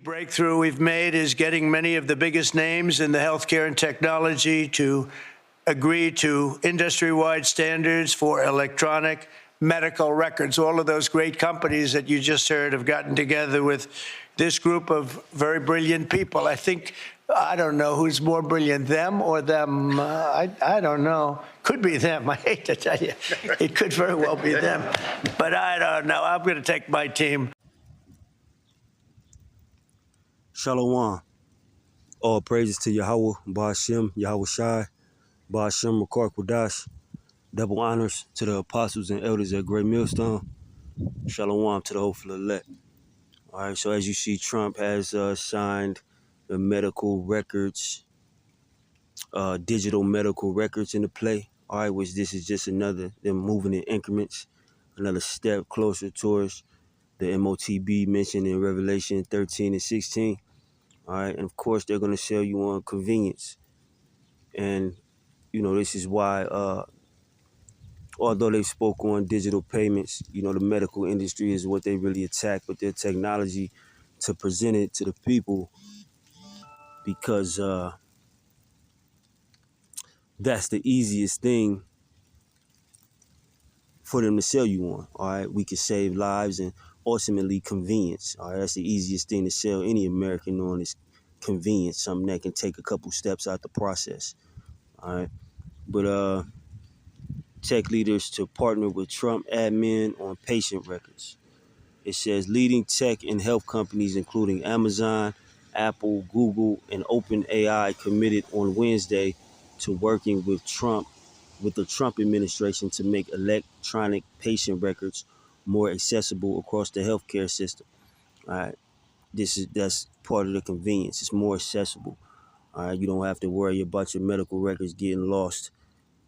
breakthrough we've made is getting many of the biggest names in the healthcare and technology to agree to industry-wide standards for electronic medical records. All of those great companies that you just heard have gotten together with this group of very brilliant people. I don't know who's more brilliant, them or them. I don't know. Could be them. I hate to tell you. It could very well be them. But I don't know. I'm going to take my team. Shalom. All praises to Yahweh, Ba'ashem, Yahweh Shai, Ba'ashem, Makar Qudash. Double honors to the apostles and elders at Great Millstone. Shalom to the hopeful elect. All right, so as you see, Trump has signed the medical records, digital medical records into play. All right, which this is just another, them moving in increments, another step closer towards the M.O.T.B mentioned in Revelation 13 and 16. All right, and of course, they're going to sell you on convenience. And, you know, this is why, although they spoke on digital payments, you know, the medical industry is what they really attack with their technology to present it to the people, because that's the easiest thing for them to sell you on. All right, we can save lives and ultimately convenience. All right, that's the easiest thing to sell any American on is convenience, something that can take a couple steps out the process. All right, but tech leaders to partner with Trump admin on patient records. It says leading tech and health companies, including Amazon, Apple, Google, and OpenAI, committed on Wednesday to working with the Trump administration to make electronic patient records more accessible across the healthcare system. All right, that's part of the convenience. It's more accessible. All right, you don't have to worry about your medical records getting lost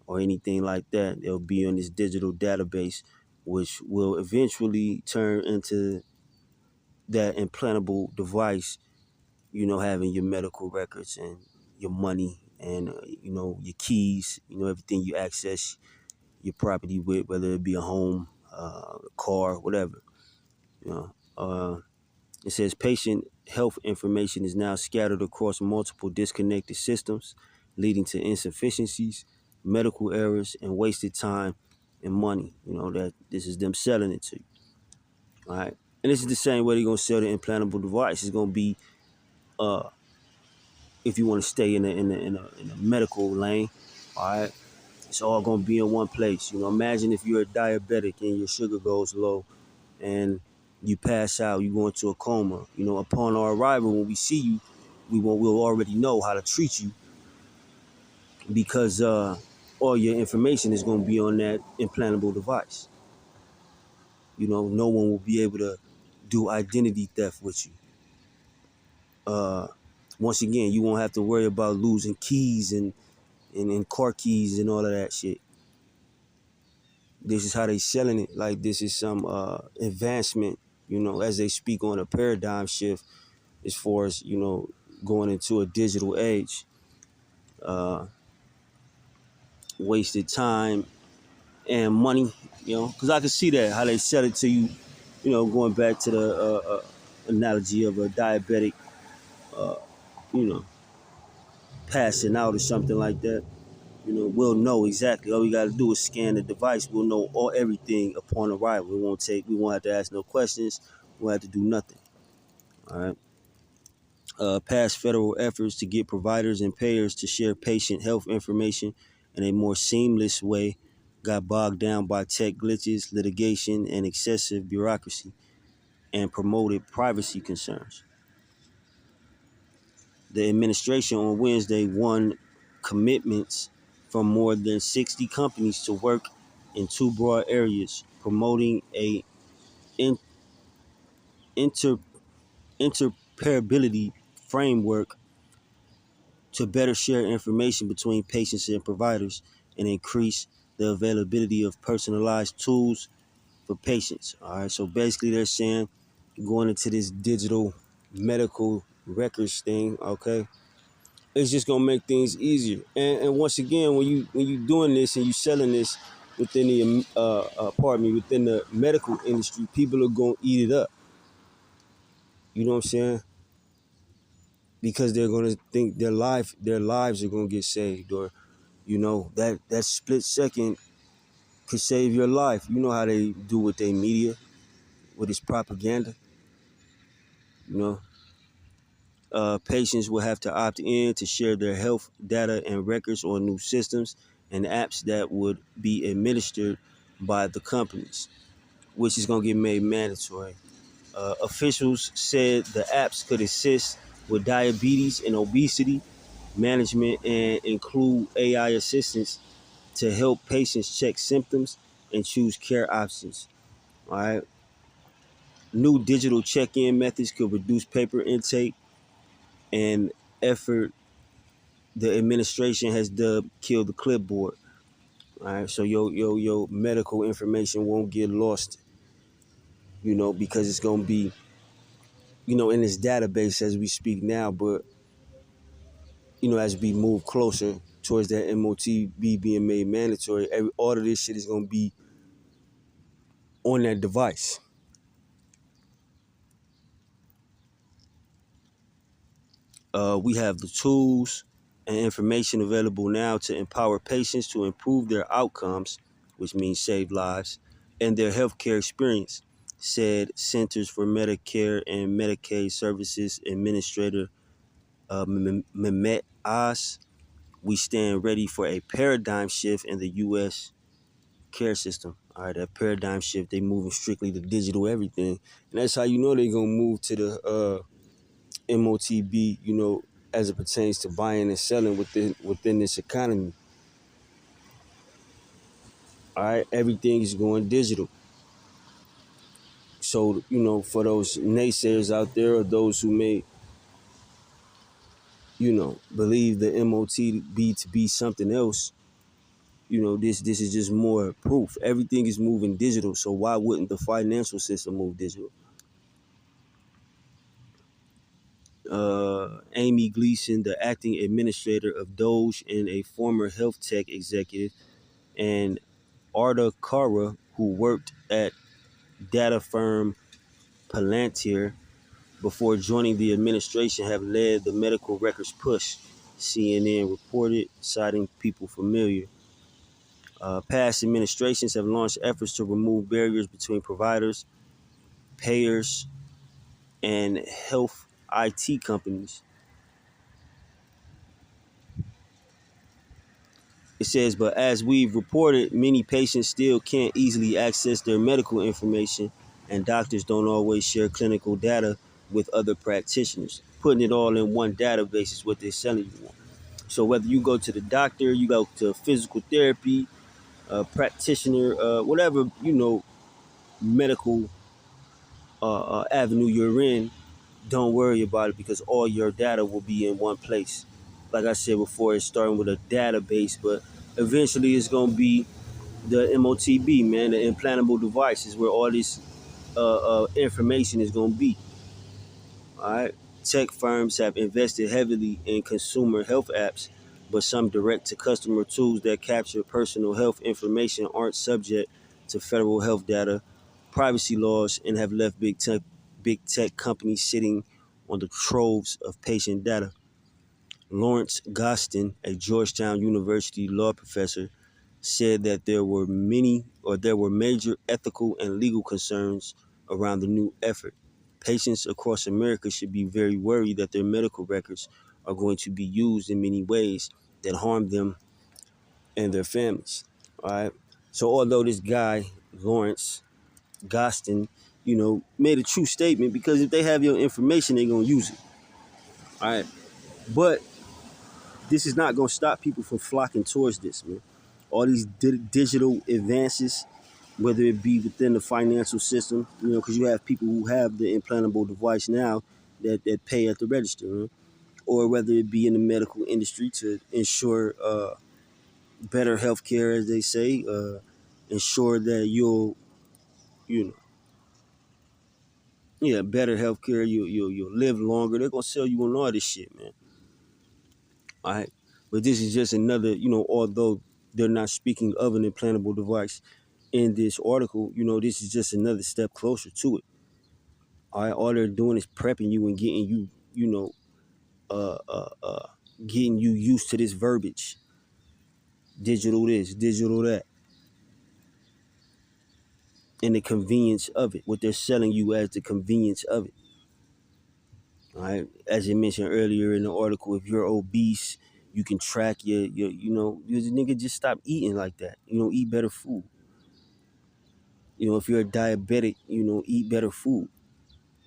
or anything like that. They'll be on this digital database, which will eventually turn into that implantable device, you know, having your medical records and your money and, you know, your keys, you know, everything you access your property with, whether it be a home, a car, whatever. You know, it says patient health information is now scattered across multiple disconnected systems, leading to insufficiencies, medical errors, and wasted time and money. You know, that this is them selling it to you. All right. And this is the same way they're going to sell the implantable device. It's going to be, if you want to stay in a medical lane, all right, it's all going to be in one place. You know, imagine if you're a diabetic and your sugar goes low and you pass out, you go into a coma. You know, upon our arrival, when we see you, we'll already know how to treat you, because all your information is going to be on that implantable device. You know, no one will be able to do identity theft with you. Once again, you won't have to worry about losing keys and car keys and all of that shit. This is how they selling it. Like this is some advancement, you know, as they speak on a paradigm shift as far as, you know, going into a digital age. Wasted time and money, you know, because I can see that, how they sell it to you, you know, going back to the analogy of a diabetic, you know, passing out or something like that. You know, we'll know exactly. All we got to do is scan the device. We'll know everything upon arrival. We won't have to ask no questions. We won't have to do nothing. All right. Past federal efforts to get providers and payers to share patient health information in a more seamless way got bogged down by tech glitches, litigation, and excessive bureaucracy, and promoted privacy concerns. The administration on Wednesday won commitments from more than 60 companies to work in two broad areas: promoting a interoperability framework to better share information between patients and providers and increase the availability of personalized tools for patients. All right, so basically they're saying, going into this digital medical records thing, okay, it's just gonna make things easier. And once again, when you doing this and you selling this within the within the medical industry, people are gonna eat it up. You know what I'm saying? because they're gonna think their lives are gonna get saved, or that split second could save your life. You know how they do with their media, with its propaganda. You know, patients will have to opt in to share their health data and records on new systems and apps that would be administered by the companies, which is going to get made mandatory. Officials said the apps could assist with diabetes and obesity management and include AI assistance to help patients check symptoms and choose care options. All right. New digital check-in methods could reduce paper intake and effort the administration has dubbed "kill the clipboard." All right, so your medical information won't get lost, because it's gonna be, in this database as we speak now. But as we move closer towards that M.O.T.B being made mandatory, all of this shit is gonna be on that device. We have the tools and information available now to empower patients to improve their outcomes, which means save lives, and their healthcare experience, said Centers for Medicare and Medicaid Services Administrator Mehmet Oz. We stand ready for a paradigm shift in the U.S. care system. All right, that paradigm shift, they moving strictly to digital everything. And that's how they're going to move to the M.O.T.B, as it pertains to buying and selling within this economy. All right, everything is going digital. So, for those naysayers out there, or those who may, believe the M.O.T.B to be something else, this is just more proof. Everything is moving digital. So why wouldn't the financial system move digital? Amy Gleason, the acting administrator of Doge and a former health tech executive, and Arda Kara, who worked at data firm Palantir before joining the administration, have led the medical records push, CNN reported, citing people familiar. Past administrations have launched efforts to remove barriers between providers, payers, and health IT companies. It says, but as we've reported, many patients still can't easily access their medical information, and doctors don't always share clinical data with other practitioners. Putting it all in one database is what they're selling you on. So whether you go to the doctor, you go to physical therapy, practitioner, whatever, medical avenue you're in, don't worry about it, because all your data will be in one place. Like I said before, it's starting with a database, but eventually it's going to be the M.O.T.B, man, the implantable device is where all this information is going to be. All right. Tech firms have invested heavily in consumer health apps, but some direct to customer tools that capture personal health information aren't subject to federal health data privacy laws and have left big tech companies sitting on the troves of patient data. Lawrence Gostin, a Georgetown University law professor, said that there were major ethical and legal concerns around the new effort. Patients across America should be very worried that their medical records are going to be used in many ways that harm them and their families. All right. So although this guy, Lawrence Gostin, made a true statement, because if they have your information, they're gonna use it. All right. But this is not gonna stop people from flocking towards this, man. All these digital advances, whether it be within the financial system, because you have people who have the implantable device now that pay at the register, or whether it be in the medical industry to ensure better health care, as they say, ensure that you know, better health care, you'll live longer. They're gonna sell you on all this shit, man. All right, but this is just another, although they're not speaking of an implantable device in this article, this is just another step closer to it. All right, all they're doing is prepping you and getting you, uh, uh, uh, getting you used to this verbiage. Digital this, digital that. And the convenience of it, what they're selling you as the convenience of it. All right. As I mentioned earlier in the article, if you're obese, you can track your you nigga just stop eating like that. Eat better food. If you're a diabetic, eat better food.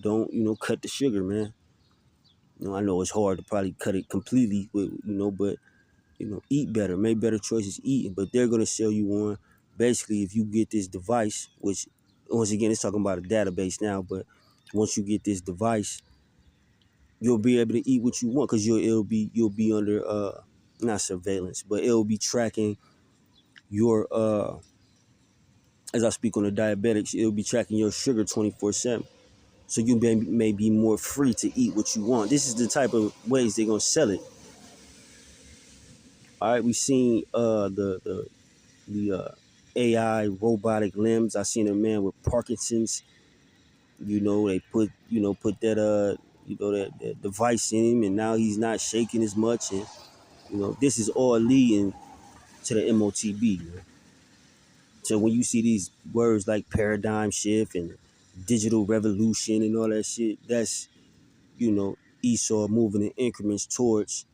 Don't, cut the sugar, man. I know it's hard to probably cut it completely, but eat better, make better choices eating. But they're gonna sell you on basically if you get this device, which once again it's talking about a database now, but once you get this device, you'll be able to eat what you want because you'll be under not surveillance, but it'll be tracking your as I speak on the diabetics, it'll be tracking your sugar 24/7. So you may be more free to eat what you want. This is the type of ways they're gonna sell it. All right, we've seen the AI robotic limbs. I seen a man with Parkinson's. They put that that device in him, and now he's not shaking as much. And this is all leading to the M.O.T.B. Man. So when you see these words like paradigm shift and digital revolution and all that shit, that's Esau moving in increments towards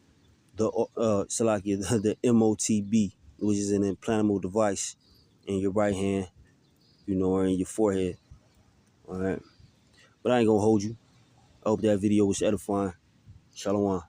the Salakia, the M.O.T.B, which is an implantable device in your right hand, or in your forehead. All right, but I ain't gonna hold you. I hope that video was edifying. Shalom.